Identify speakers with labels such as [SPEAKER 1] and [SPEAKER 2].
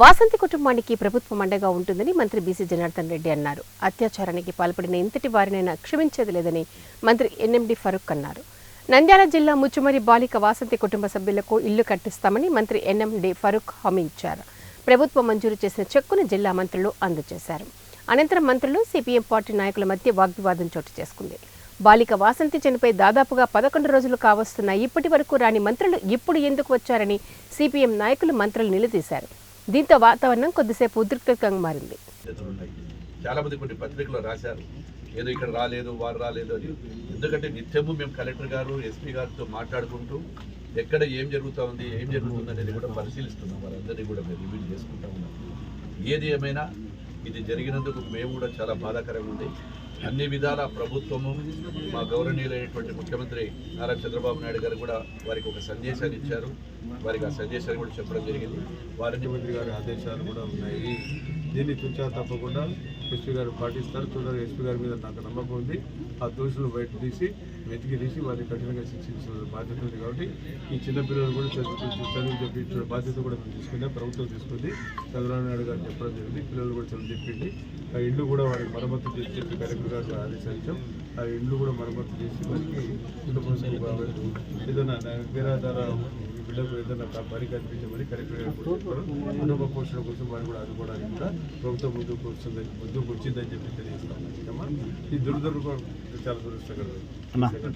[SPEAKER 1] వాసంతి కుటుంబానికి ప్రభుత్వం అండగా ఉంటుందని మంత్రి బీసీ జనార్దన్ రెడ్డి అన్నారు. అత్యాచారానికి పాల్పడిన ఇంతటి వారినైనా క్షమించేది లేదని మంత్రి ఎన్ఎండి ఫరూక్ అన్నారు. నంద్యాల జిల్లా ముచ్చుమరి బాలిక వాసంతి కుటుంబ సభ్యులకు ఇల్లు కట్టిస్తామని మంత్రి ఎన్ఎండి ఫరూక్ హామీ ఇచ్చారు. ప్రభుత్వం మంజూరు చేసిన చెక్కును జిల్లా మంత్రులు అందజేశారు. అనంతరం మంత్రులు సిపిఎం పార్టీ నాయకుల మధ్య వాగ్వివాదం చోటు చేసుకుంది. బాలిక వాసంతి చనిపోయి దాదాపుగా 11 రోజులు కావస్తున్నా ఇప్పటి వరకు రాని మంత్రులు ఇప్పుడు ఎందుకు వచ్చారని సిపిఎం నాయకులు మంత్రులు నిలదీశారు. దీంతో వాతావరణం కొద్దిసేపు ఉద్రిక్తంగా మారింది.
[SPEAKER 2] చాలా మంది కొన్ని పత్రికల్లో రాశారు, ఏదో ఇక్కడ రాలేదు వారు రాలేదు అని. ఎందుకంటే నిత్యము మేము కలెక్టర్ గారు ఎస్పీ గారితో మాట్లాడుకుంటూ ఎక్కడ ఏం జరుగుతుంది అనేది కూడా పరిశీలిస్తున్నాం. వారందరినీ కూడా మేము రివ్యూ చేసుకుంటా ఉన్నాం. ఏది ఏమైనా ఇది జరిగినందుకు మేము కూడా చాలా బాధాకరంగా ఉంది. అన్ని విధాల ప్రభుత్వము మా గౌరవనీయులైనటువంటి ముఖ్యమంత్రి నారా చంద్రబాబు నాయుడు గారు కూడా వారికి ఒక సందేశాన్ని ఇచ్చారు. వారికి ఆ సందేశాన్ని కూడా చెప్పడం జరిగింది. వారిని
[SPEAKER 3] ముఖ్యమంత్రి గారి ఆదేశాలు కూడా ఉన్నాయి. దీన్ని తుచా తప్పకుండా ఎస్పీ గారు పాటిస్తారు. చూడాలి, ఎస్పీ గారి మీద నాకు నమ్మకం ఉంది. ఆ దోషులు బయట వెతికి తీసి వారిని కఠినంగా శిక్షించిన బాధ్యత ఉంది. కాబట్టి ఈ చిన్నపిల్లలు కూడా చదువు చెప్పించిన బాధ్యత కూడా మేము తీసుకున్నాం. ప్రభుత్వం తీసుకుంది. చంద్రబాబు నాయుడు గారు చెప్పడం జరిగింది. పిల్లలు కూడా చదువు చెప్పింది. ఆ ఇండ్లు కూడా వారికి మరమ్మతు చేసి చెప్పి కలెక్టర్ గారు ఆదేశించాం. ఆ ఇండ్లు కూడా మరమ్మతు చేసి వారికి ఏదైనా నిరాధార బిడ్డకు ఏదైనా పని కల్పించమని కలెక్టర్ గారు చెప్పారు. కుటుంబ పోషణ కోసం వారు కూడా ఆదుకోవడానికి కూడా ప్రభుత్వం ముందుకు వచ్చిందని చెప్పి తెలియజేస్తాం. ఈ దురదృష్టం చాలా దురదృష్టకరం.